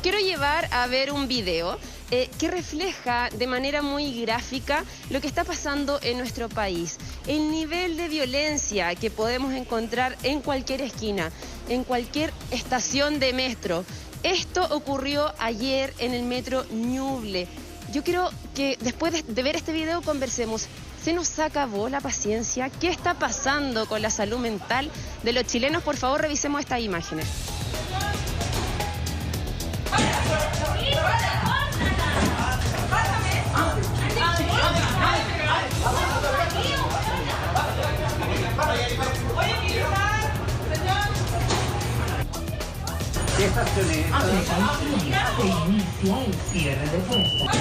quiero llevar a ver un video que refleja de manera muy gráfica lo que está pasando en nuestro país. El nivel de violencia que podemos encontrar en cualquier esquina, en cualquier estación de metro. Esto ocurrió ayer en el metro Ñuble. Yo quiero que después de ver este video conversemos. ¿Se nos acabó la paciencia? ¿Qué está pasando con la salud mental de los chilenos? Por favor, revisemos estas imágenes. ¿Qué estaciones? Se inicia el cierre de puertas.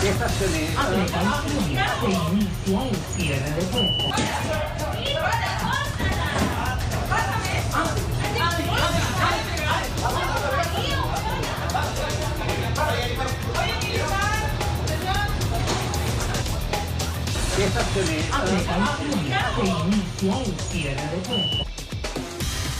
¿Qué estaciones? Se inicia el cierre de puertas. ¿Qué estaciones? Se inicia el cierre de puertas.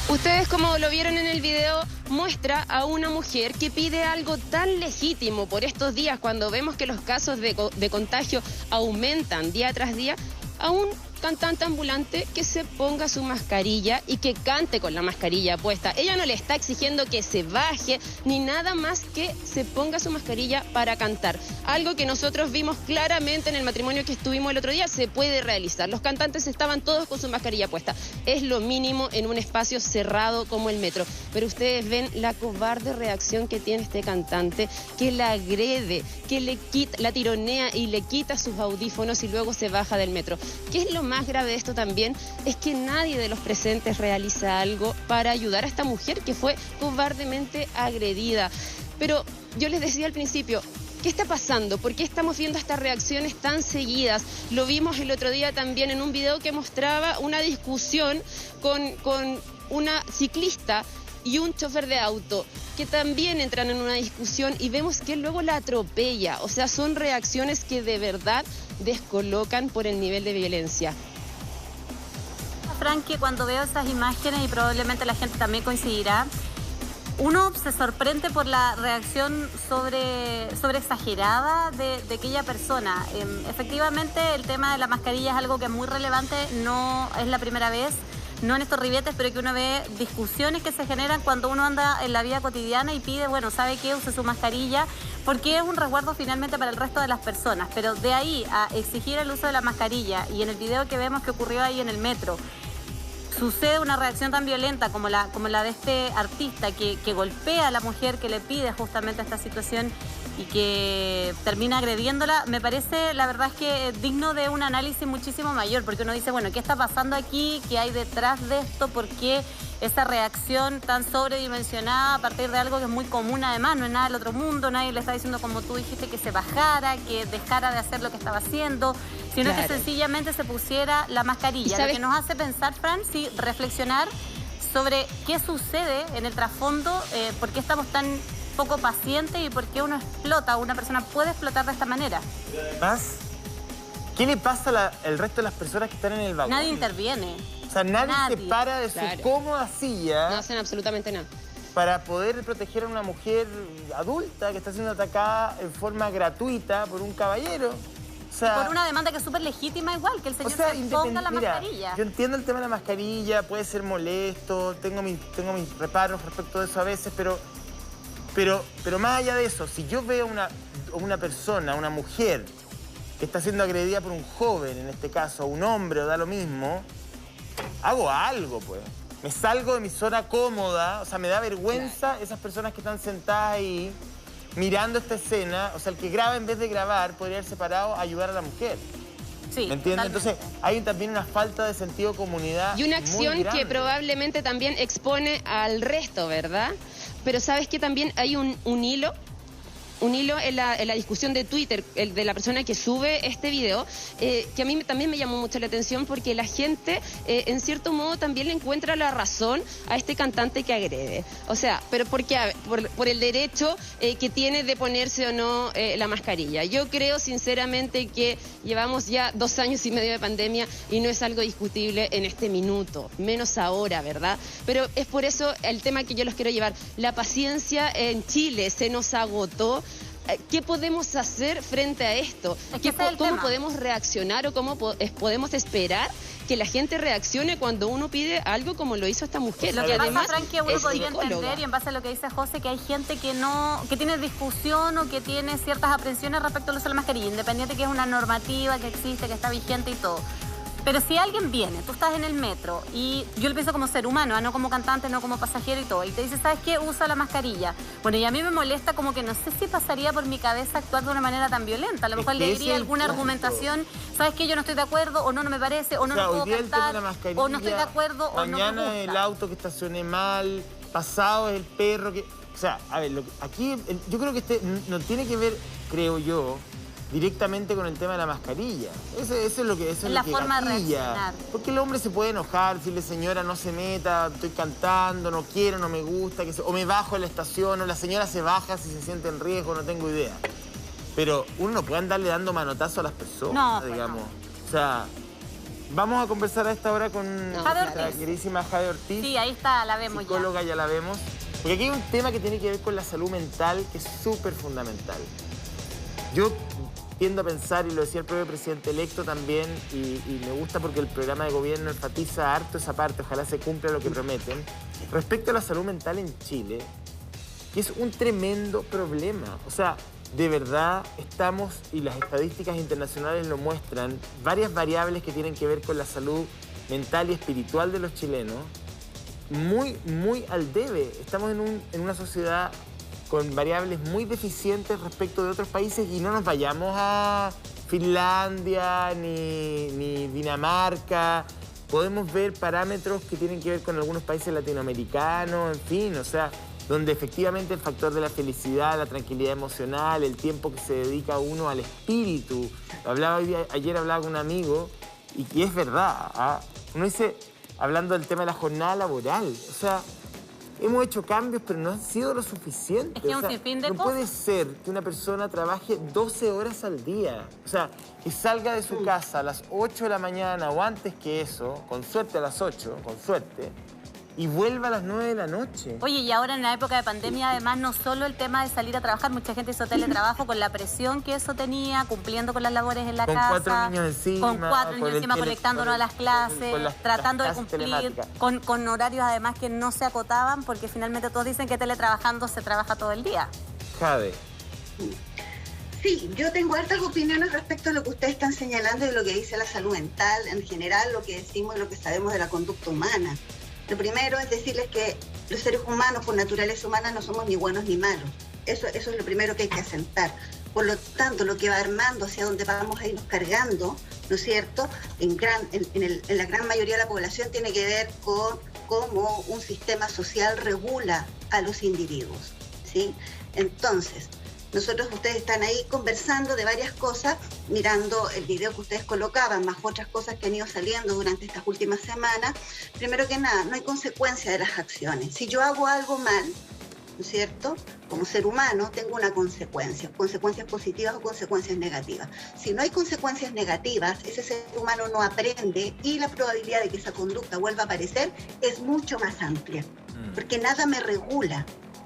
Ustedes, como lo vieron en el video, muestra a una mujer que pide algo tan legítimo por estos días, cuando vemos que los casos de contagio aumentan día tras día, a un cantante ambulante que se ponga su mascarilla y que cante con la mascarilla puesta. Ella no le está exigiendo que se baje ni nada más que se ponga su mascarilla para cantar. Algo que nosotros vimos claramente en el matrimonio que estuvimos el otro día, se puede realizar. Los cantantes estaban todos con su mascarilla puesta. Es lo mínimo en un espacio cerrado como el metro. Pero ustedes ven la cobarde reacción que tiene este cantante, que la agrede, que le quita, la tironea y le quita sus audífonos y luego se baja del metro. ¿Qué es lo más grave de esto también? Es que nadie de los presentes realiza algo para ayudar a esta mujer que fue cobardemente agredida. Pero yo les decía al principio, ¿qué está pasando? ¿Por qué estamos viendo estas reacciones tan seguidas? Lo vimos el otro día también en un video que mostraba una discusión con una ciclista y un chofer de auto, que también entran en una discusión y vemos que él luego la atropella. O sea, son reacciones que de verdad descolocan por el nivel de violencia. Fran, que cuando veo esas imágenes, y probablemente la gente también coincidirá, uno se sorprende por la reacción sobre exagerada de aquella persona. Efectivamente, el tema de la mascarilla es algo que es muy relevante, no es la primera vez, no en estos ribetes, pero que uno ve discusiones que se generan cuando uno anda en la vida cotidiana y pide, bueno, ¿sabe qué? Use su mascarilla, porque es un resguardo finalmente para el resto de las personas. Pero de ahí a exigir el uso de la mascarilla, y en el video que vemos que ocurrió ahí en el metro, sucede una reacción tan violenta como la de este artista que golpea a la mujer, que le pide justamente esta situación y que termina agrediéndola, me parece, la verdad es que es digno de un análisis muchísimo mayor, porque uno dice, bueno, ¿qué está pasando aquí? ¿Qué hay detrás de esto? ¿Por qué esa reacción tan sobredimensionada a partir de algo que es muy común además? No es nada del otro mundo, nadie le está diciendo, como tú dijiste, que se bajara, que dejara de hacer lo que estaba haciendo, sino claro, que sencillamente se pusiera la mascarilla. Lo que nos hace pensar, Fran, sí, reflexionar sobre qué sucede en el trasfondo, por qué estamos tan poco pacientes y por qué uno explota, una persona puede explotar de esta manera. Además, ¿qué le pasa al resto de las personas que están en el vagón? Nadie interviene. O sea, nadie se para de su cómoda silla. No hacen absolutamente nada. Para poder proteger a una mujer adulta que está siendo atacada en forma gratuita por un caballero. O sea, por una demanda que es súper legítima igual, que el señor se ponga la mascarilla. Yo entiendo el tema de la mascarilla, puede ser molesto, tengo mis reparos respecto de eso a veces, pero más allá de eso, si yo veo una persona, una mujer, que está siendo agredida por un joven, en este caso, un hombre, o da lo mismo, hago algo, pues. Me salgo de mi zona cómoda, o sea, me da vergüenza esas personas que están sentadas ahí, mirando esta escena. O sea, el que graba, en vez de grabar, podría haber separado a ayudar a la mujer. Sí, ¿me entiendes? Entonces, hay también una falta de sentido de comunidad. Y una acción que probablemente también expone al resto, ¿verdad? Pero ¿sabes qué? También hay un hilo un hilo en la discusión de Twitter de la persona que sube este video, que a mí también me llamó mucho la atención porque la gente, en cierto modo, también le encuentra la razón a este cantante que agrede. O sea, pero porque por el derecho que tiene de ponerse o no la mascarilla. Yo creo sinceramente que llevamos ya 2 años y medio de pandemia y no es algo discutible en este minuto, menos ahora, ¿verdad? Pero es por eso el tema que yo los quiero llevar. La paciencia en Chile se nos agotó. ¿Qué podemos hacer frente a esto? ¿Cómo podemos reaccionar o cómo podemos esperar que la gente reaccione cuando uno pide algo como lo hizo esta mujer? Lo que pasa, Fran, que uno podría entender, y en base a lo que dice José, que hay gente que tiene discusión o que tiene ciertas aprensiones respecto al uso de la mascarilla, independiente que es una normativa que existe, que está vigente y todo. Pero si alguien viene, tú estás en el metro, y yo lo pienso como ser humano, no como cantante, no como pasajero y todo, y te dice, ¿sabes qué? Usa la mascarilla. Bueno, y a mí me molesta como que no sé si pasaría por mi cabeza actuar de una manera tan violenta. A lo mejor le diría alguna argumentación, ¿sabes qué? Yo no estoy de acuerdo, o no me parece, o no lo puedo cantar, o no estoy de acuerdo, o no me gusta. Mañana el auto que estacioné mal, pasado es el perro que... O sea, a ver, aquí yo creo que no tiene que ver, creo yo, directamente con el tema de la mascarilla. Eso es lo que la forma de reaccionar. Porque el hombre se puede enojar, decirle, señora, no se meta, estoy cantando, no quiero, no me gusta, o me bajo en la estación, o la señora se baja si se siente en riesgo, no tengo idea. Pero uno no puede andarle dando manotazo a las personas, digamos. No. O sea, vamos a conversar a esta hora con nuestra queridísima Jade Ortiz. Sí, ahí está, la vemos psicóloga, ya la vemos. Porque aquí hay un tema que tiene que ver con la salud mental, que es súper fundamental. Yo tiendo a pensar, y lo decía el propio presidente electo también, y me gusta porque el programa de gobierno enfatiza harto esa parte, ojalá se cumpla lo que prometen, respecto a la salud mental en Chile, que es un tremendo problema. O sea, de verdad estamos, y las estadísticas internacionales lo muestran, varias variables que tienen que ver con la salud mental y espiritual de los chilenos, muy, muy al debe. Estamos en una sociedad con variables muy deficientes respecto de otros países, y no nos vayamos a Finlandia ni Dinamarca. Podemos ver parámetros que tienen que ver con algunos países latinoamericanos, en fin, o sea, donde efectivamente el factor de la felicidad, la tranquilidad emocional, el tiempo que se dedica uno al espíritu. Ayer hablaba con un amigo, y es verdad, ¿ah? Uno dice, hablando del tema de la jornada laboral, o sea, hemos hecho cambios, pero no han sido lo suficiente. Es que un sinfín de no cosas. puede ser que una persona trabaje 12 horas al día. O sea, que salga de su casa a las 8 de la mañana o antes que eso, con suerte a las 8, con suerte, y vuelva a las 9 de la noche. Oye, y ahora en la época de pandemia, además, no solo el tema de salir a trabajar, mucha gente hizo teletrabajo con la presión que eso tenía, cumpliendo con las labores en la casa. Con 4 niños encima. Con 4 niños encima, conectándonos a las clases, tratando de cumplir con horarios además que no se acotaban, porque finalmente todos dicen que teletrabajando se trabaja todo el día. Jade. Sí, yo tengo hartas opiniones respecto a lo que ustedes están señalando y de lo que dice la salud mental, en general, lo que decimos y lo que sabemos de la conducta humana. Lo primero es decirles que los seres humanos, por naturaleza humana, no somos ni buenos ni malos. Eso es lo primero que hay que asentar. Por lo tanto, lo que va armando hacia donde vamos a irnos cargando, ¿no es cierto?, en la gran mayoría de la población tiene que ver con cómo un sistema social regula a los individuos, ¿sí? Entonces, ustedes están ahí conversando de varias cosas, mirando el video que ustedes colocaban, más otras cosas que han ido saliendo durante estas últimas semanas. Primero que nada, no hay consecuencia de las acciones. Si yo hago algo mal, ¿no es cierto?, como ser humano, tengo una consecuencia, consecuencias positivas o consecuencias negativas. Si no hay consecuencias negativas, ese ser humano no aprende, y la probabilidad de que esa conducta vuelva a aparecer es mucho más amplia, porque nada me regula.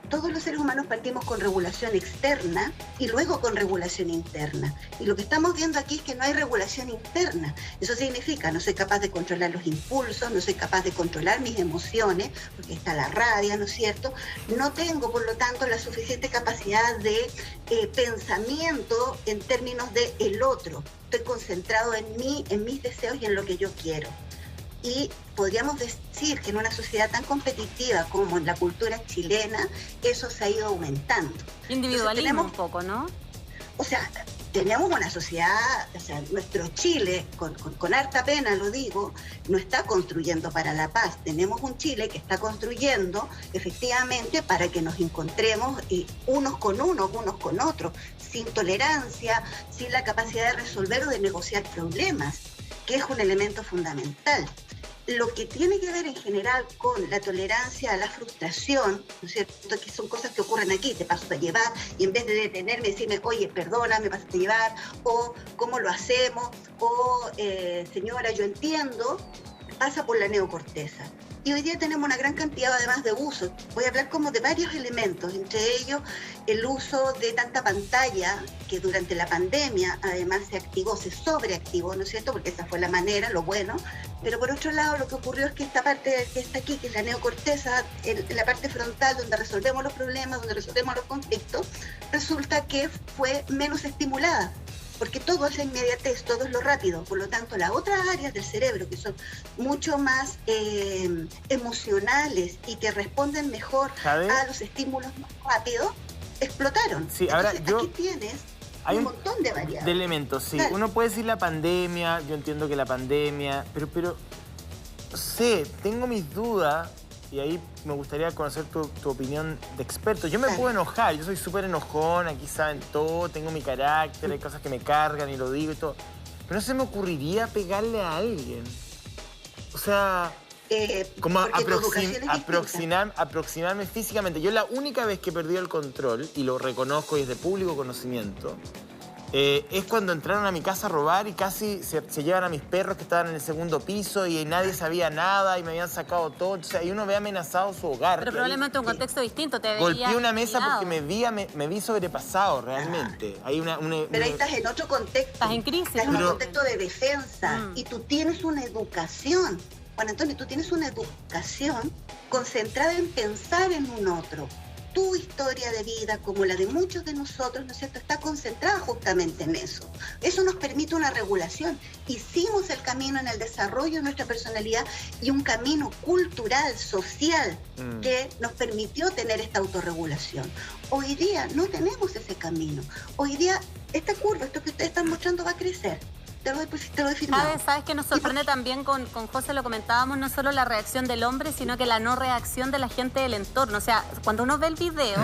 Todos los seres humanos partimos con regulación externa y luego con regulación interna. Y lo que estamos viendo aquí es que no hay regulación interna. Eso significa, no soy capaz de controlar los impulsos, no soy capaz de controlar mis emociones, porque está la rabia, ¿no es cierto? No tengo, por lo tanto, la suficiente capacidad de pensamiento en términos de el otro. Estoy concentrado en mí, en mis deseos y en lo que yo quiero. Y podríamos decir que en una sociedad tan competitiva como en la cultura chilena, eso se ha ido aumentando. Individualismo un poco, ¿no? O sea, tenemos una sociedad, o sea, nuestro Chile, con harta pena lo digo, no está construyendo para la paz. Tenemos un Chile que está construyendo efectivamente para que nos encontremos unos con unos, unos con otros, sin tolerancia, sin la capacidad de resolver o de negociar problemas, que es un elemento fundamental. Lo que tiene que ver en general con la tolerancia a la frustración, ¿no es cierto? Que son cosas que ocurren aquí, te paso a llevar, y en vez de detenerme, decirme, oye, perdona, me pasaste a llevar, o cómo lo hacemos, o señora, yo entiendo, pasa por la neocorteza. Y hoy día tenemos una gran cantidad además de usos. Voy a hablar como de varios elementos, entre ellos el uso de tanta pantalla que durante la pandemia además se activó, se sobreactivó, ¿no es cierto? Porque esa fue la manera, lo bueno. Pero por otro lado lo que ocurrió es que esta parte que está aquí, que es la neocorteza, la parte frontal donde resolvemos los problemas, donde resolvemos los conflictos, resulta que fue menos estimulada. Porque todo es la inmediatez, todo es lo rápido. Por lo tanto, las otras áreas del cerebro, que son mucho más emocionales y que responden mejor a los estímulos más rápidos, explotaron. Sí, entonces, ahora aquí tienes un montón de variables. De elementos, sí. Claro. Uno puede decir la pandemia, yo entiendo que la pandemia, pero no sé, tengo mis dudas. Y ahí me gustaría conocer tu opinión de experto. Yo me puedo enojar, yo soy súper enojón, aquí saben todo, tengo mi carácter, hay cosas que me cargan y lo digo y todo. Pero no se me ocurriría pegarle a alguien. O sea, como aproximarme físicamente. Yo la única vez que he perdido el control, y lo reconozco y es de público conocimiento, es cuando entraron a mi casa a robar y casi se llevan a mis perros que estaban en el segundo piso y nadie sabía nada y me habían sacado todo. O sea, y uno ve amenazado su hogar. Pero probablemente un contexto distinto. Te golpeé una mesa porque me vi sobrepasado realmente. Hay pero ahí estás en otro contexto. Estás en crisis. Estás en un contexto de defensa y tú tienes una educación. Juan Antonio, tú tienes una educación concentrada en pensar en un otro. Tu historia de vida, como la de muchos de nosotros, ¿no es cierto?, está concentrada justamente en eso. Eso nos permite una regulación. Hicimos el camino en el desarrollo de nuestra personalidad y un camino cultural, social, que nos permitió tener esta autorregulación. Hoy día no tenemos ese camino. Hoy día esta curva, esto que ustedes están mostrando, va a crecer. Te lo he firmado. ¿Sabes qué nos sorprende también con José? Lo comentábamos, no solo la reacción del hombre, sino que la no reacción de la gente del entorno. O sea, cuando uno ve el video,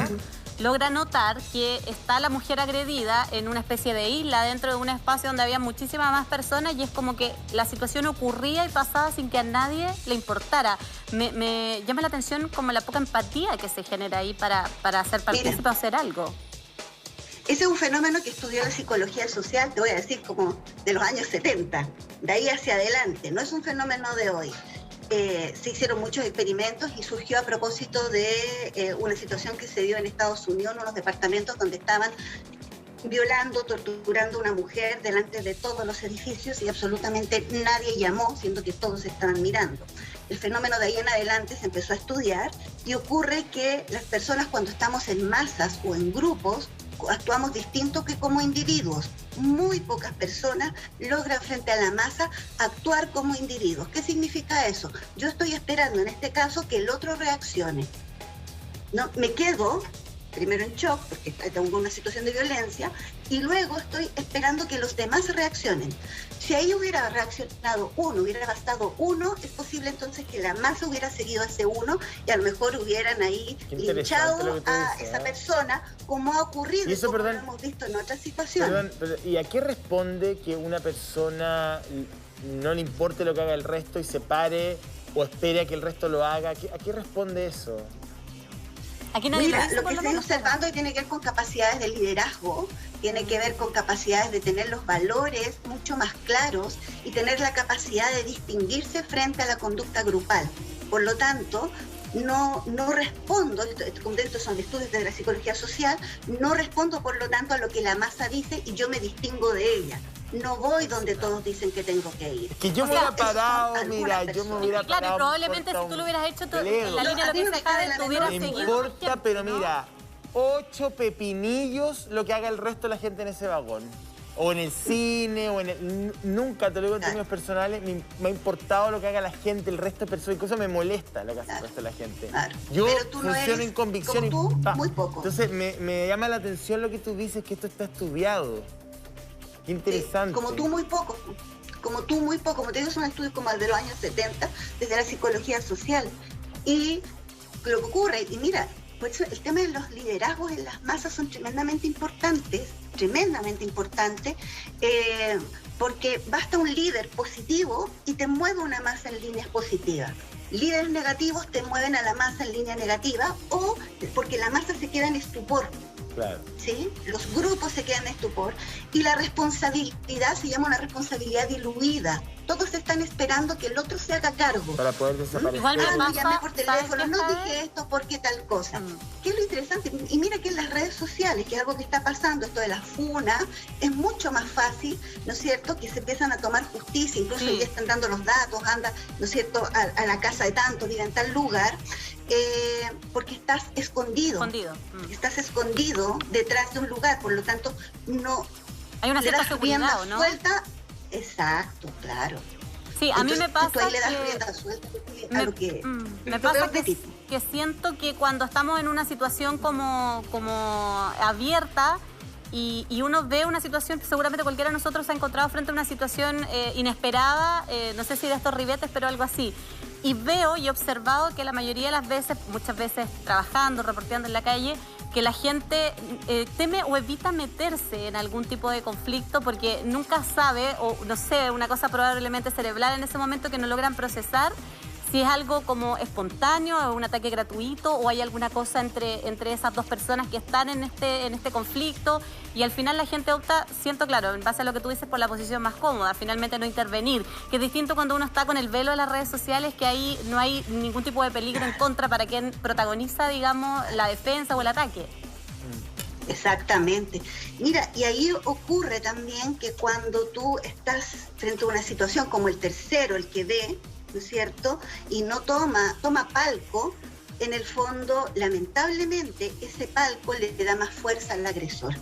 logra notar que está la mujer agredida en una especie de isla dentro de un espacio donde había muchísimas más personas y es como que la situación ocurría y pasaba sin que a nadie le importara. Me llama la atención como la poca empatía que se genera ahí para hacer partícipe o hacer algo. Ese es un fenómeno que estudió la psicología social, te voy a decir, como de los años 70, de ahí hacia adelante. No es un fenómeno de hoy. Se hicieron muchos experimentos y surgió a propósito de una situación que se dio en Estados Unidos, en unos departamentos donde estaban violando, torturando a una mujer delante de todos los edificios y absolutamente nadie llamó, siendo que todos estaban mirando. El fenómeno de ahí en adelante se empezó a estudiar y ocurre que las personas cuando estamos en masas o en grupos actuamos distinto que como individuos. Muy pocas personas logran frente a la masa actuar como individuos. ¿Qué significa eso? Yo estoy esperando en este caso que el otro reaccione. No, me quedo primero en shock porque tengo una situación de violencia y luego estoy esperando que los demás reaccionen. Si ahí hubiera reaccionado uno, hubiera bastado uno, es posible entonces que la masa hubiera seguido a ese uno y a lo mejor hubieran ahí linchado a esa persona, como ha ocurrido, y eso, como lo hemos visto en otras situaciones. ¿Y a qué responde que una persona no le importe lo que haga el resto y se pare o espere a que el resto lo haga? ¿A qué responde eso? Aquí nadie Mira, lo que estoy observando tiene que ver con capacidades de liderazgo, tiene que ver con capacidades de tener los valores mucho más claros y tener la capacidad de distinguirse frente a la conducta grupal. Por lo tanto, no respondo, estos son estudios de la psicología social, no respondo por lo tanto a lo que la masa dice y yo me distingo de ella. No voy donde todos dicen que tengo que ir. Que yo me hubiera parado, mira, yo me hubiera parado. Claro, probablemente si tú lo hubieras hecho en la línea de lo que dice Jade, te hubieras seguido. No importa, pero mira, 8 pepinillos lo que haga el resto de la gente en ese vagón. O en el cine, o en el... Nunca, te lo digo en términos personales, me ha importado lo que haga la gente, el resto de personas. Incluso me molesta lo que hace el resto de la gente. Claro. Yo pero tú funciono en convicción como tú, muy poco. Entonces me llama la atención lo que tú dices, que esto está estudiado. Qué interesante. Como tú muy poco. Como te digo, son estudios como de los años 70, desde la psicología social. Y lo que ocurre, y mira, por eso el tema de los liderazgos en las masas son tremendamente importantes, porque basta un líder positivo y te mueve una masa en líneas positivas. Líderes negativos te mueven a la masa en línea negativa, o porque la masa se queda en estupor. Claro. ¿Sí? Los grupos se quedan en estupor y la responsabilidad se llama una responsabilidad diluida. Todos están esperando que el otro se haga cargo. Para poder desaparecer. Igual me pasa, llamé por teléfono, no ¿sabes? dije esto porque tal cosa. ¿Qué es lo interesante? Y mira que en las redes sociales, que es algo que está pasando, esto de la funa, es mucho más fácil, ¿no es cierto?, que se empiezan a tomar justicia, incluso ya están dando los datos, anda, ¿no es cierto?, a la casa de tanto, vive en tal lugar, porque estás escondido. Estás escondido detrás de un lugar, por lo tanto, no... Hay una cierta seguridad, ¿o no? Suelta. Exacto, claro. Sí, a mí me pasa tú ahí le das que... rienda suelta me pasa que siento que cuando estamos en una situación como abierta y uno ve una situación que seguramente cualquiera de nosotros se ha encontrado frente a una situación inesperada, no sé si de estos ribetes, pero algo así. Y veo y he observado que la mayoría de las veces, muchas veces trabajando, reporteando en la calle, que la gente teme o evita meterse en algún tipo de conflicto porque nunca sabe, o no sé, una cosa probablemente cerebral en ese momento que no logran procesar, si es algo como espontáneo, o un ataque gratuito, o hay alguna cosa entre esas dos personas que están en este conflicto, y al final la gente opta, siento claro, en base a lo que tú dices, por la posición más cómoda, finalmente no intervenir, que es distinto cuando uno está con el velo de las redes sociales, que ahí no hay ningún tipo de peligro en contra para quien protagoniza, digamos, la defensa o el ataque. Exactamente. Mira, y ahí ocurre también que cuando tú estás frente a una situación como el tercero, el que ve, ¿no es cierto?, y no toma palco, en el fondo, lamentablemente, ese palco le da más fuerza al agresor.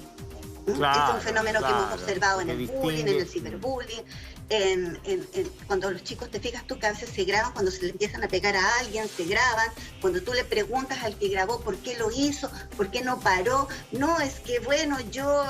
Claro, es un fenómeno que hemos observado en el bullying, en el ciberbullying, cuando los chicos, te fijas tú que a veces se graban, cuando se le empiezan a pegar a alguien, se graban, cuando tú le preguntas al que grabó por qué lo hizo, por qué no paró, no, es que bueno, yo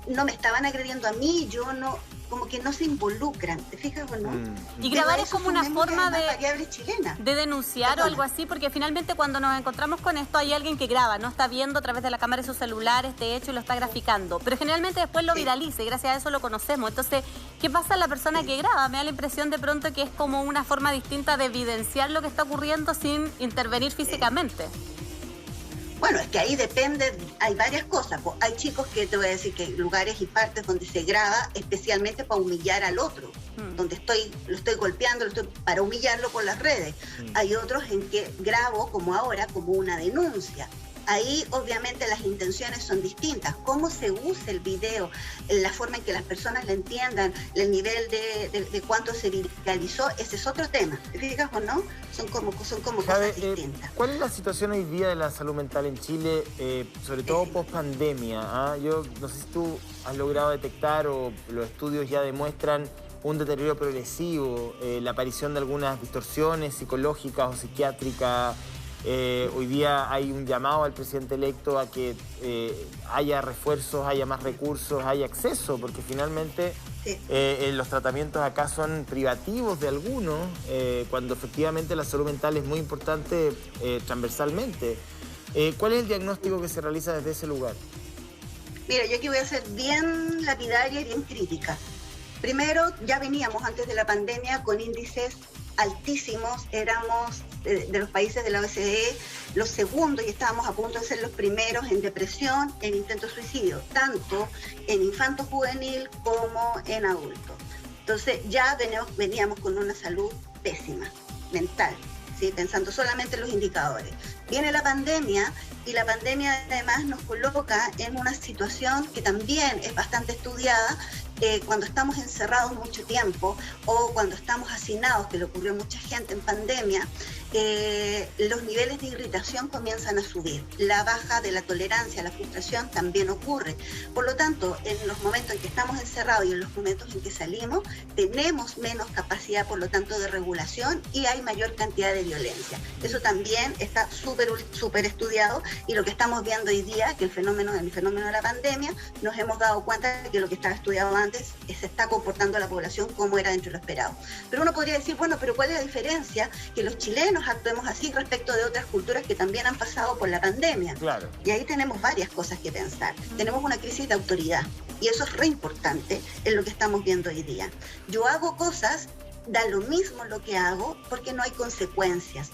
no me estaban agrediendo a mí, yo no, como que no se involucran, ¿te fijas o no? Y grabar es como una forma de denunciar o algo así. así, porque finalmente cuando nos encontramos con esto hay alguien que graba, no está viendo a través de la cámara de su celular este hecho y lo está graficando, pero generalmente después lo viraliza y gracias a eso lo conocemos. Entonces, ¿qué pasa a la persona que graba? Me da la impresión de pronto que es como una forma distinta de evidenciar lo que está ocurriendo sin intervenir físicamente. Bueno, es que ahí depende, hay varias cosas. Pues hay chicos que te voy a decir que hay lugares y partes donde se graba especialmente para humillar al otro, donde lo estoy golpeando, para humillarlo por las redes. Hay otros en que grabo, como ahora, como una denuncia. Ahí obviamente las intenciones son distintas. Cómo se usa el video, la forma en que las personas lo entiendan, el nivel de cuánto se viralizó, ese es otro tema. ¿Te fijas o no? Son como cosas distintas. ¿Cuál es la situación hoy día de la salud mental en Chile, sobre todo post pandemia? Yo no sé si tú has logrado detectar o los estudios ya demuestran un deterioro progresivo, la aparición de algunas distorsiones psicológicas o psiquiátricas. Hoy día hay un llamado al presidente electo a que haya refuerzos, haya más recursos, haya acceso, porque finalmente los tratamientos acá son privativos de algunos, cuando efectivamente la salud mental es muy importante transversalmente. ¿Cuál es el diagnóstico que se realiza desde ese lugar? Mira, yo aquí voy a ser bien lapidaria y bien crítica. Primero, ya veníamos antes de la pandemia con índices altísimos, éramos de los países de la OCDE los segundos y estábamos a punto de ser los primeros en depresión, en intento de suicidio, tanto en infanto juvenil como en adultos. Entonces ya veníamos con una salud pésima, mental, ¿sí? Pensando solamente en los indicadores. Viene la pandemia y la pandemia además nos coloca en una situación que también es bastante estudiada, cuando estamos encerrados mucho tiempo o cuando estamos hacinados, que le ocurrió a mucha gente en pandemia, los niveles de irritación comienzan a subir. La baja de la tolerancia a la frustración también ocurre. Por lo tanto, en los momentos en que estamos encerrados y en los momentos en que salimos, tenemos menos capacidad, por lo tanto, de regulación y hay mayor cantidad de violencia. Eso también está súper estudiado y lo que estamos viendo hoy día, que el fenómeno de la pandemia, nos hemos dado cuenta de que lo que estaba estudiado antes se está comportando la población como era dentro de lo esperado. Pero uno podría decir, bueno, pero ¿cuál es la diferencia? Que los chilenos actuemos así respecto de otras culturas que también han pasado por la pandemia. Claro. Y ahí tenemos varias cosas que pensar. Tenemos una crisis de autoridad y eso es re importante en lo que estamos viendo hoy día. Yo hago cosas, da lo mismo lo que hago porque no hay consecuencias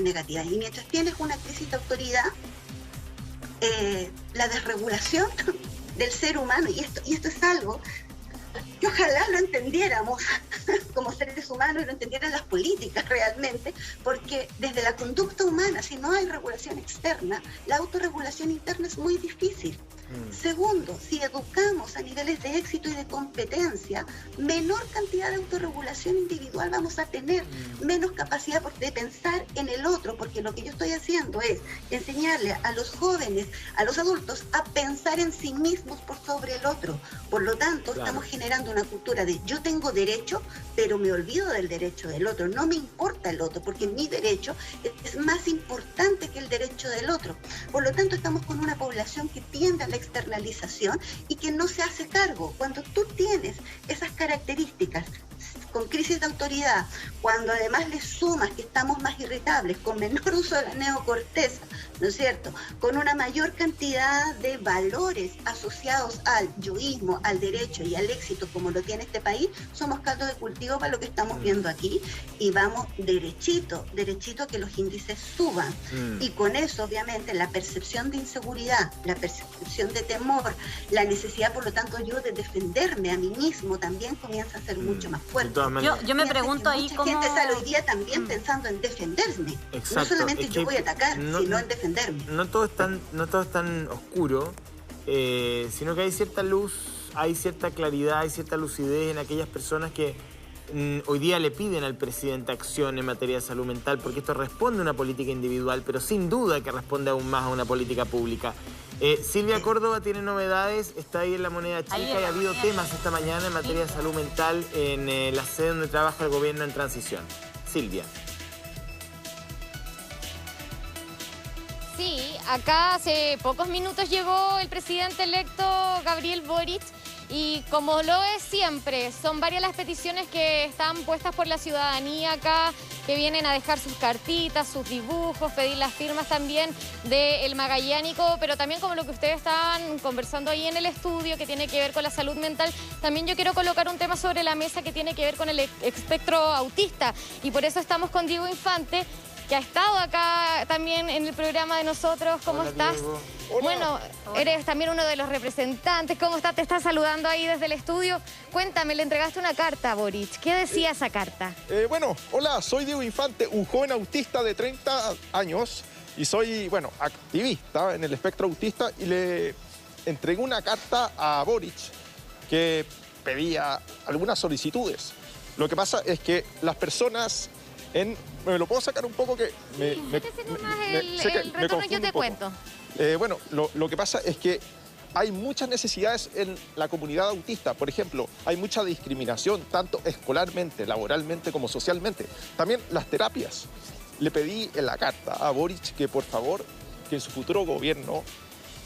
negativas. Y mientras tienes una crisis de autoridad, la desregulación del ser humano, y esto es algo que ojalá lo entendiéramos como seres humanos y lo entendieran las políticas realmente, porque desde la conducta humana, si no hay regulación externa, la autorregulación interna es muy difícil. Segundo, si educamos a niveles de éxito y de competencia, menor cantidad de autorregulación individual vamos a tener, menos capacidad de pensar en el otro, porque lo que yo estoy haciendo es enseñarle a los jóvenes, a los adultos, a pensar en sí mismos por sobre el otro. Por lo tanto, estamos generando una cultura de yo tengo derecho, pero me olvido del derecho del otro. No me importa el otro, porque mi derecho es más importante que el derecho del otro. Por lo tanto, estamos con una población que tiende a la externalización y que no se hace cargo. Cuando tú tienes esas características con crisis de autoridad, cuando además le sumas que estamos más irritables, con menor uso de la neocorteza, ¿no es cierto?, con una mayor cantidad de valores asociados al yoísmo, al derecho y al éxito como lo tiene este país, somos caldo de cultivo para lo que estamos viendo aquí y vamos derechito a que los índices suban. Y con eso, obviamente, la percepción de inseguridad, la percepción de temor, la necesidad, por lo tanto, yo de defenderme a mí mismo también comienza a ser mucho más fuerte. Yo me pregunto ahí mucha cómo... gente sale hoy día también pensando en defenderme. Exacto. No solamente Es que yo voy a atacar, sino en defenderme. No todo es tan oscuro, sino que hay cierta luz, hay cierta claridad, hay cierta lucidez en aquellas personas que hoy día le piden al presidente acción en materia de salud mental, porque esto responde a una política individual, pero sin duda que responde aún más a una política pública. Silvia Córdoba tiene novedades, está ahí en La Moneda Chica y ha habido temas esta mañana en materia de salud mental en la sede donde trabaja el gobierno en transición. Silvia. Sí, acá hace pocos minutos llegó el presidente electo Gabriel Boric y como lo es siempre, son varias las peticiones que están puestas por la ciudadanía acá, que vienen a dejar sus cartitas, sus dibujos, pedir las firmas también del Magallánico, pero también como lo que ustedes estaban conversando ahí en el estudio, que tiene que ver con la salud mental, también yo quiero colocar un tema sobre la mesa que tiene que ver con el espectro autista, y por eso estamos con Diego Infante, que ha estado acá también en el programa de nosotros. ¿Cómo estás? Hola. Bueno, eres también uno de los representantes. ¿Cómo estás? Te estás saludando ahí desde el estudio. Cuéntame, le entregaste una carta a Boric. ¿Qué decía esa carta? Bueno, hola, soy Diego Infante, un joven autista de 30 años y soy, bueno, activista en el espectro autista y le entregué una carta a Boric que pedía algunas solicitudes. Lo que pasa es que las personas ¿me lo puedo sacar un poco? Que el retorno yo te cuento. Bueno, lo que pasa es que hay muchas necesidades en la comunidad autista. Por ejemplo, hay mucha discriminación, tanto escolarmente, laboralmente como socialmente. También las terapias. Le pedí en la carta a Boric que, por favor, que en su futuro gobierno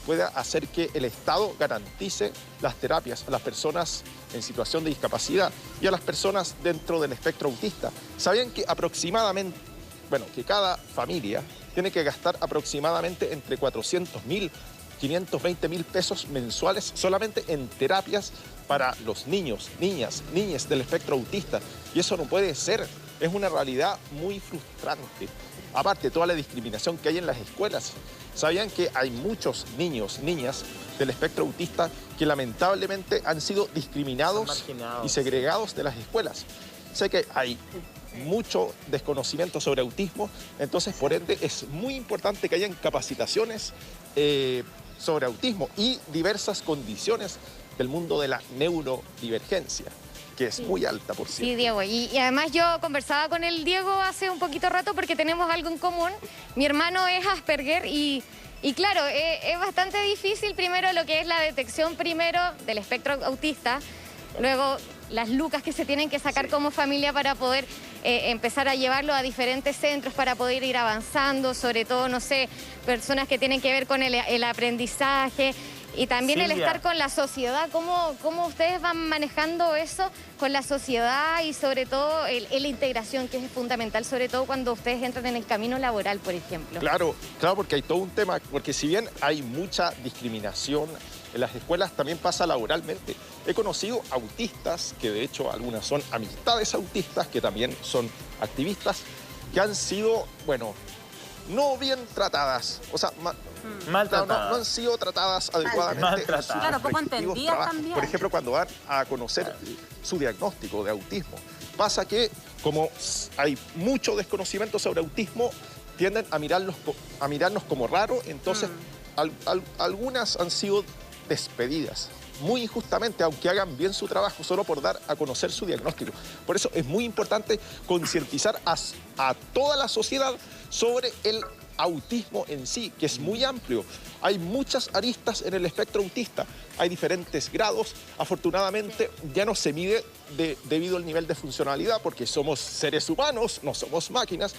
pueda hacer que el Estado garantice las terapias a las personas en situación de discapacidad y a las personas dentro del espectro autista. ¿Sabían que aproximadamente, que cada familia tiene que gastar aproximadamente entre 400.000 y 520.000 pesos mensuales solamente en terapias para los niños, niñas del espectro autista? Y eso no puede ser, es una realidad muy frustrante. Aparte, toda la discriminación que hay en las escuelas. ¿Sabían que hay muchos niños, niñas del espectro autista que lamentablemente han sido discriminados y segregados de las escuelas? Sé que hay mucho desconocimiento sobre autismo, entonces por ende es muy importante que hayan capacitaciones sobre autismo y diversas condiciones del mundo de la neurodivergencia. que es muy alta, por Sí, cierto. Diego. Y además yo conversaba con el Diego hace un poquito rato porque tenemos algo en común. Mi hermano es Asperger y claro, es bastante difícil primero lo que es la detección primero del espectro autista, luego las lucas que se tienen que sacar como familia para poder empezar a llevarlo a diferentes centros para poder ir avanzando, sobre todo, no sé, personas que tienen que ver con el aprendizaje. Y también el Silvia. estar con la sociedad, ¿cómo ustedes van manejando eso con la sociedad y sobre todo la integración, que es fundamental, sobre todo cuando ustedes entran en el camino laboral, por ejemplo? Claro, porque hay todo un tema, porque si bien hay mucha discriminación en las escuelas, también pasa laboralmente. He conocido autistas, que de hecho algunas son amistades autistas, que también son activistas, que han sido, bueno, no bien tratadas, o sea, Maltratadas. no han sido tratadas adecuadamente. Maltratadas. en sus Claro, poco respectivos entendidas trabajos. también. Por ejemplo, cuando van a conocer su diagnóstico de autismo. Pasa que, como hay mucho desconocimiento sobre autismo, tienden a mirarnos como raro, entonces algunas han sido despedidas muy injustamente, aunque hagan bien su trabajo, solo por dar a conocer su diagnóstico. Por eso es muy importante concientizar a toda la sociedad sobre el autismo en sí, que es muy amplio. Hay muchas aristas en el espectro autista, hay diferentes grados. Afortunadamente ya no se mide debido al nivel de funcionalidad, porque somos seres humanos, no somos máquinas.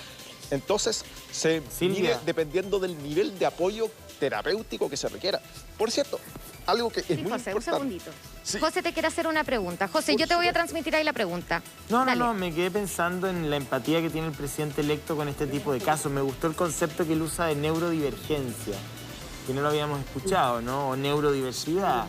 Entonces se Silvia. mide dependiendo del nivel de apoyo terapéutico que se requiera. Por cierto, algo que es Sí, muy José, un importante. segundito. Sí. José te quiere hacer una pregunta. José, Por yo te voy a supuesto. transmitir ahí la pregunta. No, Dale. me quedé pensando en la empatía que tiene el presidente electo con este tipo de casos. Me gustó el concepto que él usa de neurodivergencia, que no lo habíamos escuchado, ¿no? O neurodiversidad.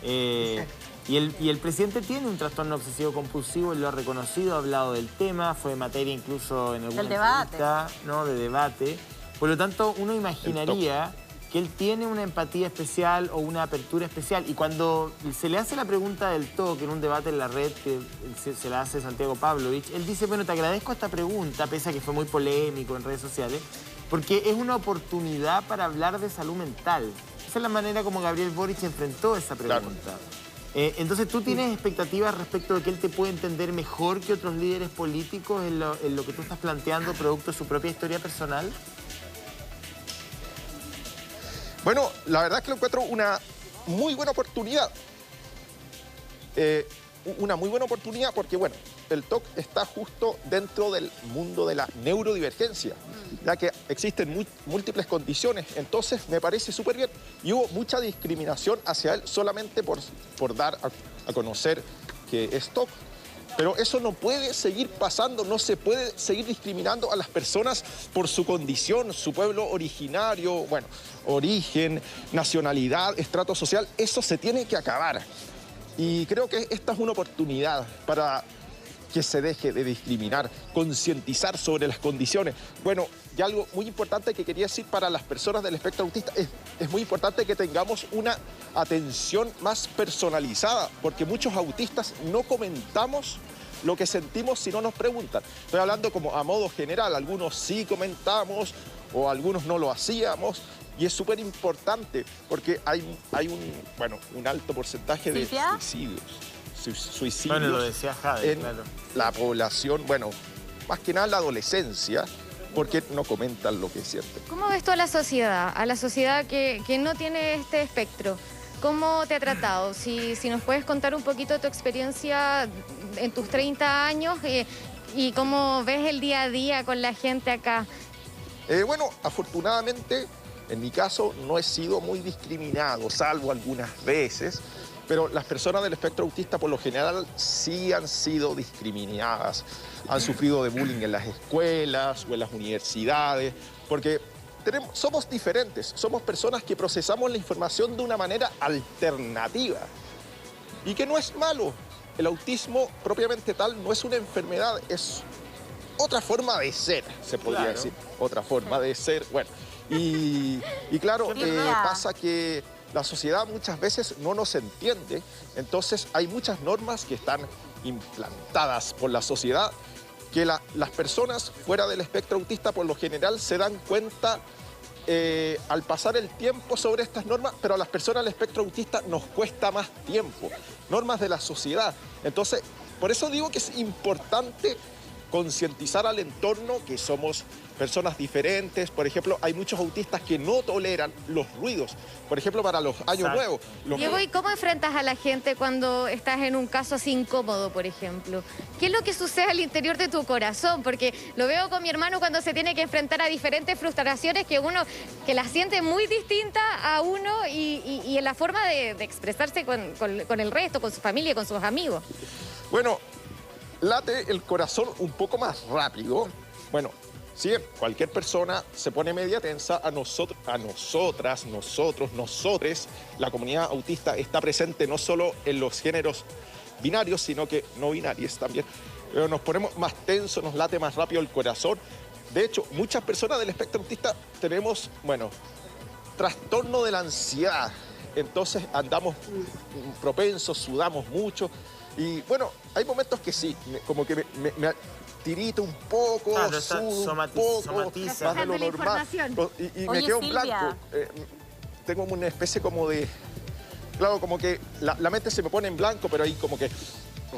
Y el presidente tiene un trastorno obsesivo compulsivo, él lo ha reconocido, ha hablado del tema, fue materia incluso en alguna Del debate. entrevista, ¿no? De debate. Por lo tanto, uno imaginaría que él tiene una empatía especial o una apertura especial. Y cuando se le hace la pregunta del TOC en un debate en la red, que se la hace Santiago Pavlovich, él dice, bueno, te agradezco esta pregunta, pese a que fue muy polémico en redes sociales, porque es una oportunidad para hablar de salud mental. Esa es la manera como Gabriel Boric enfrentó esa pregunta. Entonces, ¿tú tienes expectativas respecto de que él te puede entender mejor que otros líderes políticos en lo que tú estás planteando, producto de su propia historia personal? Bueno, la verdad es que lo encuentro una muy buena oportunidad. Una muy buena oportunidad porque, bueno, el TOC está justo dentro del mundo de la neurodivergencia, ya que existen múltiples condiciones, entonces me parece súper bien. Y hubo mucha discriminación hacia él solamente por dar a conocer que es TOC. Pero eso no puede seguir pasando, no se puede seguir discriminando a las personas por su condición, su pueblo originario, bueno, origen, nacionalidad, estrato social. Eso se tiene que acabar. Y creo que esta es una oportunidad para que se deje de discriminar, concientizar sobre las condiciones. Bueno, y algo muy importante que quería decir para las personas del espectro autista, es muy importante que tengamos una atención más personalizada, porque muchos autistas no comentamos lo que sentimos si no nos preguntan. Estoy hablando como a modo general, algunos sí comentamos o algunos no lo hacíamos, y es súper importante porque hay un alto porcentaje de ¿Silvia? suicidios Bueno, lo decía Jade, en claro. la población, bueno, más que nada la adolescencia, porque no comentan lo que sienten. ¿Cómo ves tú a la sociedad que no tiene este espectro? ¿Cómo te ha tratado? Si nos puedes contar un poquito tu experiencia en tus 30 años y cómo ves el día a día con la gente acá. Bueno, afortunadamente, en mi caso, no he sido muy discriminado, salvo algunas veces, pero las personas del espectro autista por lo general sí han sido discriminadas, han sufrido de bullying en las escuelas o en las universidades, porque somos diferentes, somos personas que procesamos la información de una manera alternativa y que no es malo. El autismo propiamente tal no es una enfermedad, es otra forma de ser, se podría decir, otra forma de ser, bueno. Y claro, pasa que la sociedad muchas veces no nos entiende, entonces hay muchas normas que están implantadas por la sociedad que las personas fuera del espectro autista por lo general se dan cuenta al pasar el tiempo sobre estas normas, pero a las personas del espectro autista nos cuesta más tiempo. Normas de la sociedad. Entonces, por eso digo que es importante concientizar al entorno que somos personas diferentes. Por ejemplo, hay muchos autistas que no toleran los ruidos. Por ejemplo, para los años nuevos. Diego, ¿y cómo enfrentas a la gente cuando estás en un caso así incómodo, por ejemplo? ¿Qué es lo que sucede al interior de tu corazón? Porque lo veo con mi hermano cuando se tiene que enfrentar a diferentes frustraciones que las siente muy distinta a uno y en la forma de expresarse con el resto, con su familia, con sus amigos. Bueno, late el corazón un poco más rápido. Bueno, si bien cualquier persona se pone media tensa, a nosotros, nosotres, la comunidad autista está presente no solo en los géneros binarios, sino que no binarios también. Nos ponemos más tensos, nos late más rápido el corazón. De hecho, muchas personas del espectro autista tenemos, bueno, trastorno de la ansiedad. Entonces andamos propensos, sudamos mucho. Y bueno, hay momentos que sí, como que me tirito un poco, claro, sudo un poco, más de lo normal. Y me quedo en blanco. Tengo una especie como de... Claro, como que la mente se me pone en blanco, pero ahí como que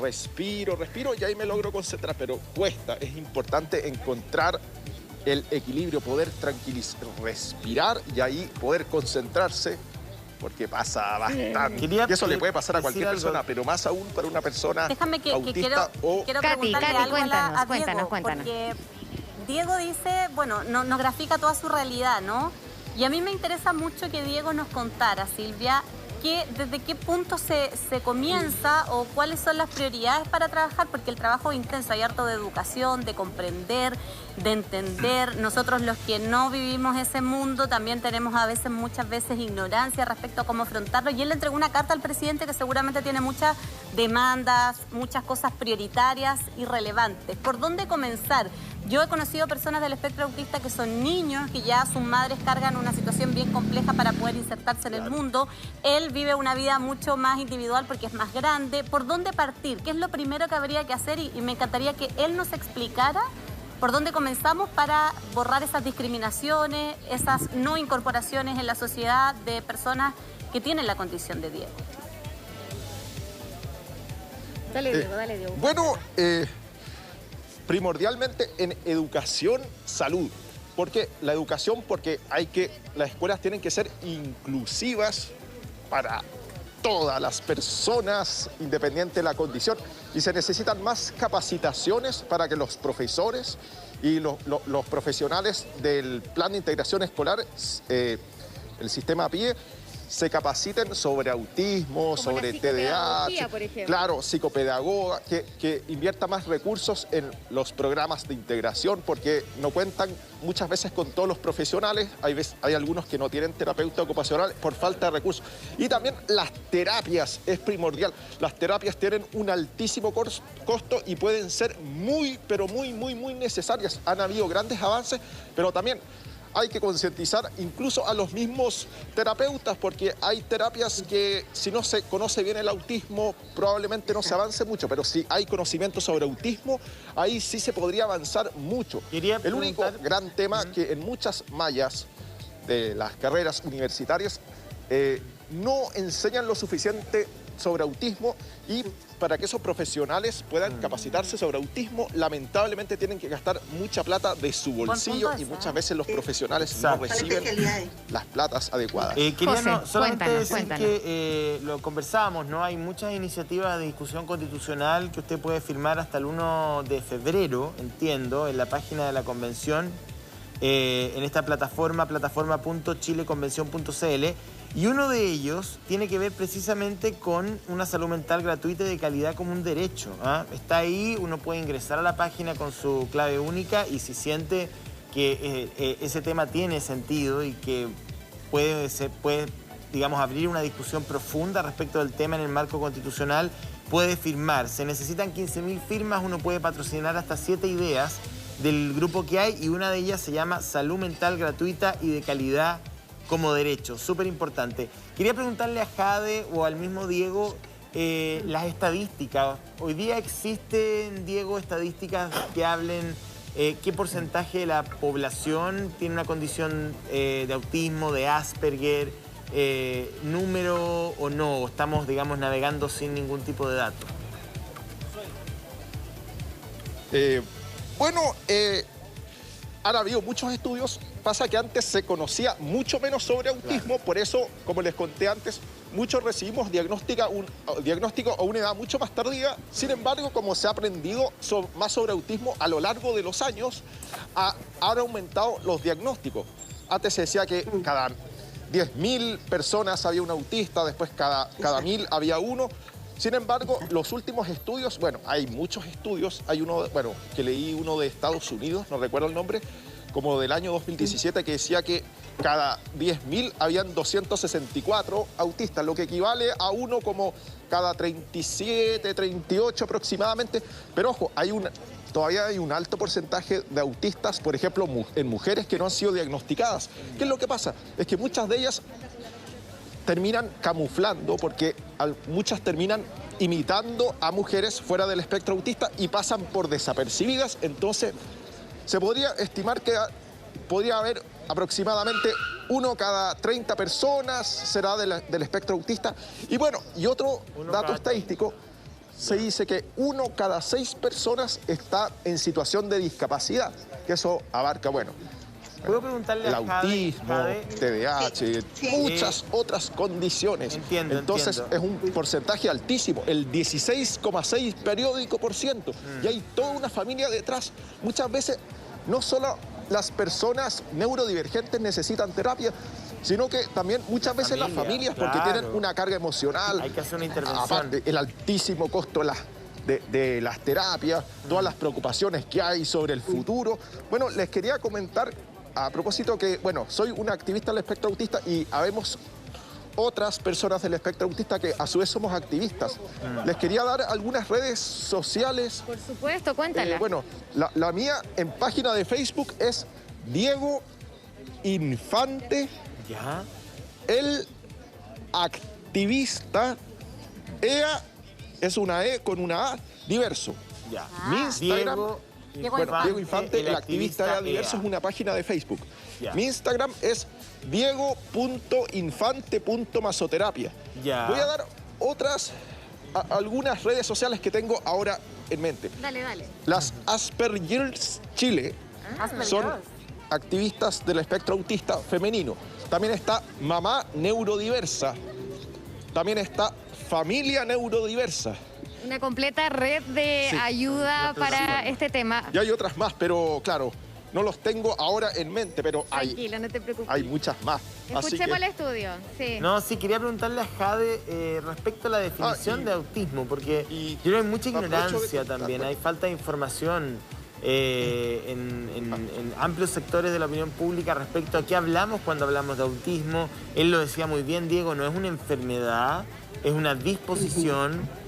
respiro y ahí me logro concentrar. Pero cuesta, es importante encontrar el equilibrio, poder tranquilizar, respirar y ahí poder concentrarse. Porque pasa bastante. Y eso le puede pasar a cualquier persona, pero más aún para una persona autista o... Quiero preguntarle algo a Diego, cuéntanos. Porque Diego dice, bueno, nos grafica toda su realidad, ¿no? Y a mí me interesa mucho que Diego nos contara, Silvia, desde qué punto se comienza o cuáles son las prioridades para trabajar, porque el trabajo es intenso, hay harto de educación, de comprender, de entender. Nosotros los que no vivimos ese mundo también tenemos muchas veces ignorancia respecto a cómo afrontarlo, y él le entregó una carta al presidente que seguramente tiene muchas demandas, muchas cosas prioritarias y relevantes. ¿Por dónde comenzar? Yo he conocido personas del espectro autista que son niños, que ya sus madres cargan una situación bien compleja para poder insertarse en el mundo. Él vive una vida mucho más individual porque es más grande. ¿Por dónde partir? ¿Qué es lo primero que habría que hacer? Y me encantaría que él nos explicara por dónde comenzamos para borrar esas discriminaciones, esas no incorporaciones en la sociedad de personas que tienen la condición de Diego. Dale, Diego. Bueno, primordialmente en educación, salud. ¿Por qué? La educación, porque las escuelas tienen que ser inclusivas para todas las personas, independiente de la condición, y se necesitan más capacitaciones para que los profesores y los profesionales del plan de integración escolar, el sistema a pie, se capaciten sobre autismo, como sobre TDAH, por ejemplo. Claro, psicopedagoga, que invierta más recursos en los programas de integración, porque no cuentan muchas veces con todos los profesionales. Hay algunos que no tienen terapeuta ocupacional por falta de recursos. Y también las terapias es primordial. Las terapias tienen un altísimo costo y pueden ser muy, pero muy necesarias. Han habido grandes avances, pero también hay que concientizar incluso a los mismos terapeutas, porque hay terapias que si no se conoce bien el autismo probablemente no se avance mucho, pero si hay conocimiento sobre autismo, ahí sí se podría avanzar mucho. El único gran tema que en muchas mallas de las carreras universitarias no enseñan lo suficiente sobre autismo, y para que esos profesionales puedan capacitarse sobre autismo, lamentablemente tienen que gastar mucha plata de su bolsillo y muchas veces los profesionales no reciben las platas adecuadas. Quería solamente decir que lo conversábamos, ¿no? Hay muchas iniciativas de discusión constitucional que usted puede firmar hasta el 1 de febrero, entiendo, en la página de la convención, en esta plataforma.chileconvención.cl. Y uno de ellos tiene que ver precisamente con una salud mental gratuita y de calidad como un derecho. Está ahí, uno puede ingresar a la página con su clave única, y si siente que ese tema tiene sentido y que puede, digamos, abrir una discusión profunda respecto del tema en el marco constitucional, puede firmar. Se necesitan 15.000 firmas, uno puede patrocinar hasta 7 ideas del grupo que hay, y una de ellas se llama Salud Mental Gratuita y de Calidad como derecho, súper importante. Quería preguntarle a Jade o al mismo Diego las estadísticas. Hoy día existen, Diego, estadísticas que hablen qué porcentaje de la población tiene una condición de autismo, de Asperger, número o no. Estamos, digamos, navegando sin ningún tipo de datos. Han habido muchos estudios. Pasa que antes se conocía mucho menos sobre autismo, por eso, como les conté antes, muchos recibimos diagnóstico a una edad mucho más tardía. Sin embargo, como se ha aprendido más sobre autismo a lo largo de los años, han aumentado los diagnósticos. Antes se decía que cada 10.000 personas había un autista, después cada 1.000 había uno. Sin embargo, los últimos estudios, bueno, hay muchos estudios, hay uno, bueno, que leí uno de Estados Unidos, no recuerdo el nombre, como del año 2017, que decía que cada 10.000 habían 264 autistas, lo que equivale a uno como cada 37, 38 aproximadamente. Pero ojo, todavía hay un alto porcentaje de autistas, por ejemplo, en mujeres que no han sido diagnosticadas. ¿Qué es lo que pasa? Es que muchas de ellas terminan camuflando, porque muchas terminan imitando a mujeres fuera del espectro autista y pasan por desapercibidas. Entonces, se podría estimar que podría haber aproximadamente uno cada 30 personas será del espectro autista. Y bueno, y otro dato estadístico, se dice que uno cada 6 personas está en situación de discapacidad, que eso abarca, bueno, ¿puedo preguntarle el a autismo, TDAH, muchas otras condiciones. Entiendo. Entonces es un porcentaje altísimo, el 16,6 periódico por ciento. Y hay toda una familia detrás. Muchas veces no solo las personas neurodivergentes necesitan terapia, sino que también muchas veces las familias, porque tienen una carga emocional. Hay que hacer una intervención. Aparte, el altísimo costo de las terapias, todas las preocupaciones que hay sobre el futuro. Bueno, les quería comentar a propósito que, bueno, soy una activista del espectro autista y habemos otras personas del espectro autista que a su vez somos activistas. Les quería dar algunas redes sociales. Por supuesto, cuéntala. Bueno, la mía en página de Facebook es Diego Infante, ¿Ya? el activista. EA es una E con una A, diverso. Ya. Mi Instagram, Diego Diego Infante, el activista EA. diverso, es una página de Facebook. Ya. Mi Instagram es diego.infante.masoterapia. Ya. Voy a dar algunas redes sociales que tengo ahora en mente. Dale. Las Asperger's Chile son activistas del espectro autista femenino. También está Mamá Neurodiversa. También está Familia Neurodiversa. Una completa red de ayuda para este tema. Y hay otras más, pero claro, no los tengo ahora en mente, pero Tranquilo, no te preocupes. hay muchas más. Así Escuchemos que, el estudio. Sí. No, sí, quería preguntarle a Jade respecto a la definición de autismo, porque yo creo que hay mucha ignorancia también, hay falta de información en amplios sectores de la opinión pública respecto a qué hablamos cuando hablamos de autismo. Él lo decía muy bien, Diego, no es una enfermedad, es una disposición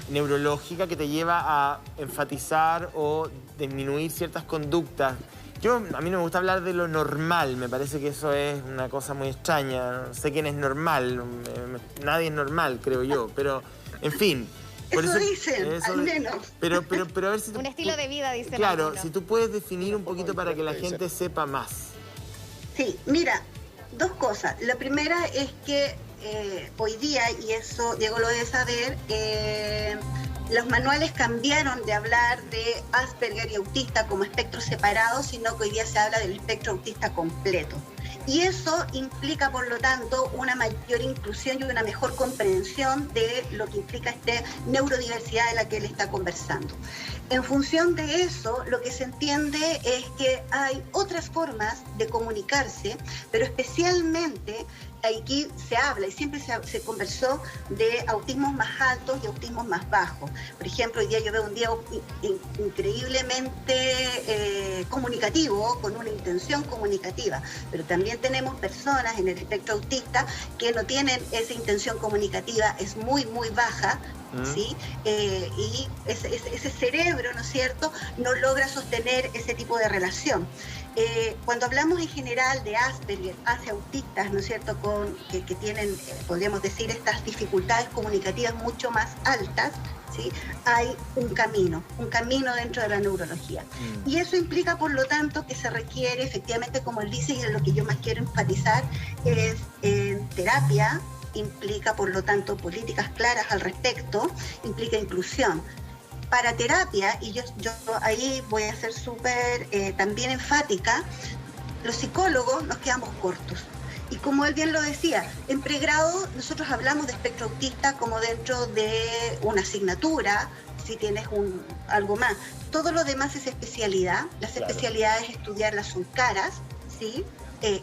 neurológica que te lleva a enfatizar o disminuir ciertas conductas. A mí no me gusta hablar de lo normal, me parece que eso es una cosa muy extraña. No sé quién es normal, nadie es normal, creo yo, pero en fin. Eso dicen, al menos. Pero a ver si Un estilo de vida, dice. Claro, si tú puedes definir un poquito para que la gente sepa más. Sí, mira, dos cosas. La primera es que hoy día, y eso Diego lo debe saber, los manuales cambiaron de hablar de Asperger y autista como espectros separados, sino que hoy día se habla del espectro autista completo. Y eso implica, por lo tanto, una mayor inclusión y una mejor comprensión de lo que implica esta neurodiversidad de la que él está conversando. En función de eso, lo que se entiende es que hay otras formas de comunicarse, pero especialmente aquí se habla y siempre se conversó de autismos más altos y autismos más bajos. Por ejemplo, hoy día yo veo un Diego increíblemente comunicativo, con una intención comunicativa, pero también tenemos personas en el espectro autista que no tienen esa intención comunicativa, es muy, muy baja, ¿sí? Y ese cerebro, ¿no es cierto?, no logra sostener ese tipo de relación. Cuando hablamos en general de Asperger hacia autistas, ¿no es cierto?, que tienen, podríamos decir, estas dificultades comunicativas mucho más altas, ¿sí?, hay un camino dentro de la neurología. Y eso implica, por lo tanto, que se requiere, efectivamente, como él dice, y es lo que yo más quiero enfatizar, es terapia, implica, por lo tanto, políticas claras al respecto, implica inclusión. para terapia, y yo ahí voy a ser súper también enfática, los psicólogos nos quedamos cortos. Y como él bien lo decía, en pregrado nosotros hablamos de espectro autista como dentro de una asignatura, si tienes algo más. Todo lo demás es especialidad. Las especialidades estudiarlas son caras, ¿sí?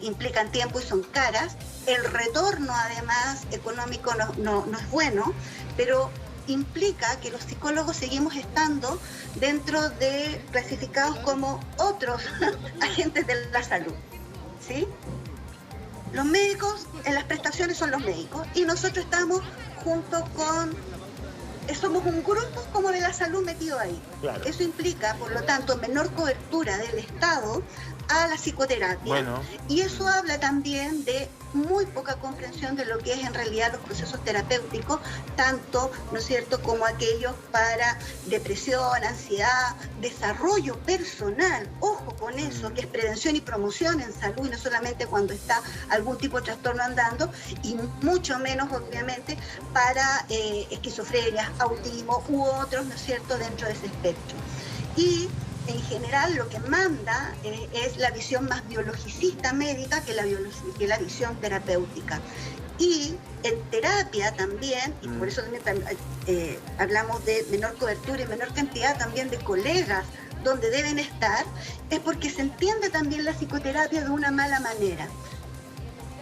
Implican tiempo y son caras. El retorno, además, económico no es bueno, pero implica que los psicólogos seguimos estando dentro de clasificados como otros agentes de la salud, ¿sí? Los médicos en las prestaciones son los médicos y nosotros estamos junto con, somos un grupo como de la salud metido ahí. Claro. Eso implica, por lo tanto, menor cobertura del Estado a la psicoterapia. Bueno. Y eso habla también de muy poca comprensión de lo que es en realidad los procesos terapéuticos, tanto, ¿no es cierto?, como aquellos para depresión, ansiedad, desarrollo personal, ojo con eso, que es prevención y promoción en salud, y no solamente cuando está algún tipo de trastorno andando, y mucho menos, obviamente, para esquizofrenia, autismo u otros, ¿no es cierto?, dentro de ese espectro. Y en general lo que manda es la visión más biologicista médica que la visión terapéutica. Y en terapia también, y por eso también hablamos de menor cobertura y menor cantidad también de colegas donde deben estar, es porque se entiende también la psicoterapia de una mala manera.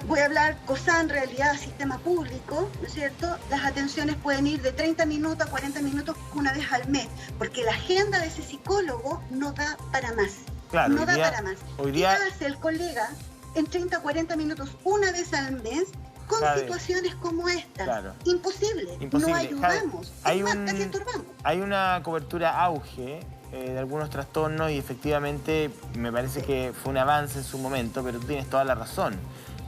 Voy a hablar cosa en realidad sistema público, ¿no es cierto? Las atenciones pueden ir de 30 minutos a 40 minutos una vez al mes, porque la agenda de ese psicólogo no da para más. Claro, no da para más. ¿Qué hace el colega en 30 o 40 minutos una vez al mes con situaciones como esta? Claro. Imposible. No ayudamos. Casi estorbamos. Hay una cobertura auge de algunos trastornos y efectivamente me parece que fue un avance en su momento, pero tú tienes toda la razón.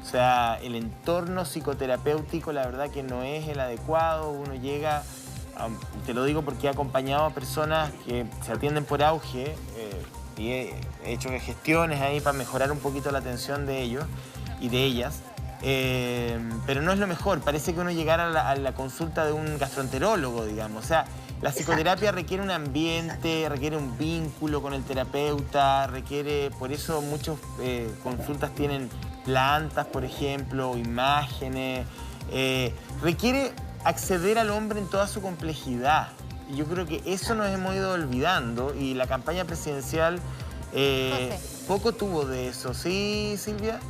O sea, el entorno psicoterapéutico la verdad que no es el adecuado. Uno llega, te lo digo porque he acompañado a personas que se atienden por auge y he hecho gestiones ahí para mejorar un poquito la atención de ellos y de ellas. Pero no es lo mejor, parece que uno llegara a la consulta de un gastroenterólogo, digamos. O sea, la psicoterapia requiere un ambiente, requiere un vínculo con el terapeuta, requiere, por eso muchas consultas tienen plantas, por ejemplo, imágenes. Requiere acceder al hombre en toda su complejidad. Y yo creo que eso nos hemos ido olvidando y la campaña presidencial poco tuvo de eso. ¿Sí, Silvia?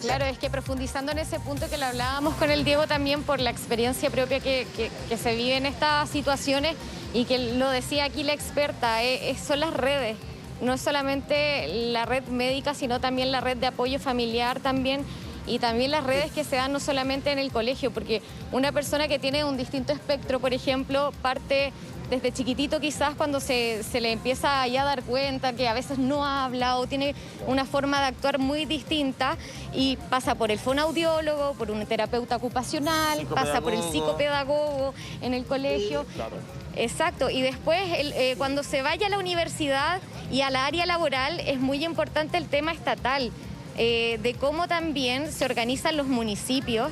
Claro, es que profundizando en ese punto que lo hablábamos con el Diego también por la experiencia propia que se vive en estas situaciones y que lo decía aquí la experta, son las redes. No es solamente la red médica, sino también la red de apoyo familiar también y también las redes que se dan no solamente en el colegio, porque una persona que tiene un distinto espectro, por ejemplo, parte desde chiquitito quizás cuando se le empieza ya a dar cuenta que a veces no habla o tiene una forma de actuar muy distinta y pasa por el fonoaudiólogo, por un terapeuta ocupacional, pasa por el psicopedagogo en el colegio. Sí, claro. Exacto, y después cuando se vaya a la universidad y a la área laboral es muy importante el tema estatal, de cómo también se organizan los municipios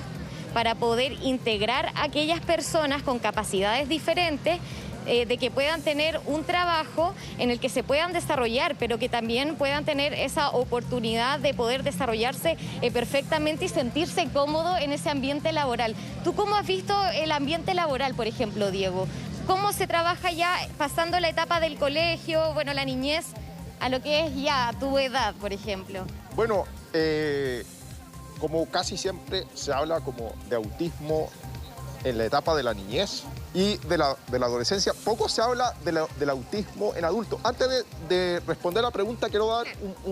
para poder integrar a aquellas personas con capacidades diferentes, de que puedan tener un trabajo en el que se puedan desarrollar, pero que también puedan tener esa oportunidad de poder desarrollarse perfectamente y sentirse cómodo en ese ambiente laboral. ¿Tú cómo has visto el ambiente laboral, por ejemplo, Diego? ¿Cómo se trabaja ya pasando la etapa del colegio, bueno, la niñez, a lo que es ya tu edad, por ejemplo? Bueno, como casi siempre se habla como de autismo en la etapa de la niñez y de la adolescencia, poco se habla del autismo en adultos. Antes de responder la pregunta, quiero dar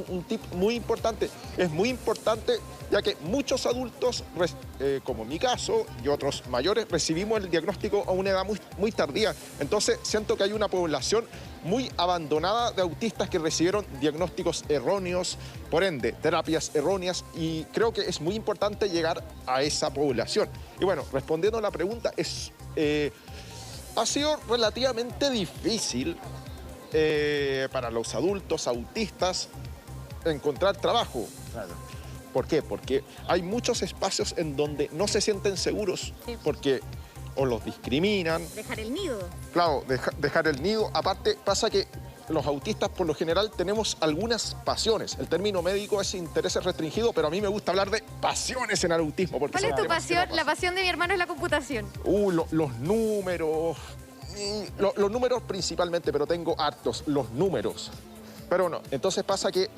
un tip muy importante. Es muy importante, ya que muchos adultos, como en mi caso y otros mayores, recibimos el diagnóstico a una edad muy tardía. Entonces, siento que hay una población muy abandonada de autistas que recibieron diagnósticos erróneos, por ende, terapias erróneas, y creo que es muy importante llegar a esa población. Y bueno, respondiendo a la pregunta, ha sido relativamente difícil para los adultos autistas encontrar trabajo. Claro. ¿Por qué? Porque hay muchos espacios en donde no se sienten seguros, porque o los discriminan. Dejar el nido. Claro, dejar el nido. Aparte, pasa que los autistas por lo general tenemos algunas pasiones. El término médico es intereses restringidos, pero a mí me gusta hablar de pasiones en el autismo. Porque ¿Cuál es tu pasión? La pasión de mi hermano es la computación. Los números. Los números principalmente, pero tengo hartos, los números. Pero no, entonces pasa que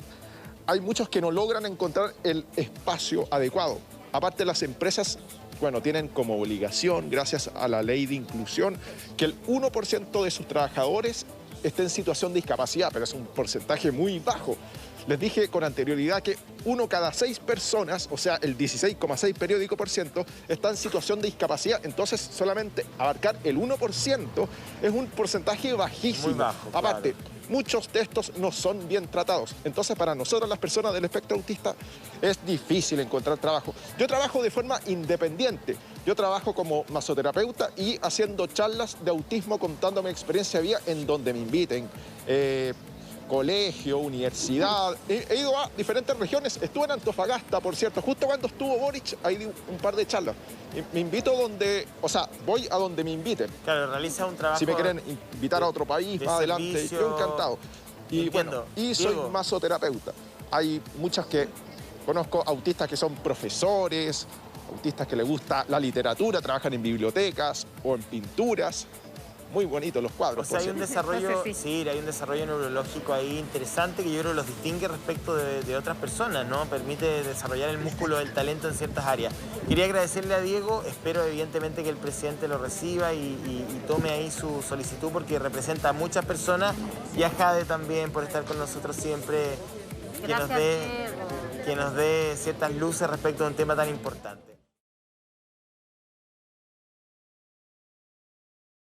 hay muchos que no logran encontrar el espacio adecuado. Aparte, las empresas, bueno, tienen como obligación, gracias a la ley de inclusión, que el 1% de sus trabajadores esté en situación de discapacidad, pero es un porcentaje muy bajo. Les dije con anterioridad que 1 cada 6 personas, o sea, el 16,6 periódico por ciento, está en situación de discapacidad. Entonces, solamente abarcar el 1% es un porcentaje bajísimo. Muy bajo, Aparte, claro. muchos de estos no son bien tratados. Entonces, para nosotros, las personas del espectro autista, es difícil encontrar trabajo. Yo trabajo de forma independiente. Yo trabajo como masoterapeuta y haciendo charlas de autismo, contando mi experiencia de vida en donde me inviten. Colegio, universidad. He ido a diferentes regiones. Estuve en Antofagasta, por cierto. Justo cuando estuvo Boric, ahí di un par de charlas. Me invito donde, o sea, voy a donde me inviten. Claro, realiza un trabajo. Si me quieren invitar a otro país, de más adelante, servicio. yo encantado. Y Entiendo. bueno, y soy Diego. masoterapeuta. Hay muchas que conozco, autistas que son profesores, autistas que les gusta la literatura, trabajan en bibliotecas o en pinturas. Muy bonitos los cuadros. O sea, por hay un cierto. desarrollo, Entonces, sí, hay un desarrollo neurológico ahí interesante que yo creo que los distingue respecto de otras personas, ¿no? Permite desarrollar el músculo del talento en ciertas áreas. Quería agradecerle a Diego, espero evidentemente que el presidente lo reciba y tome ahí su solicitud porque representa a muchas personas y a Jade también por estar con nosotros siempre, Gracias, Diego. que nos dé ciertas luces respecto a un tema tan importante.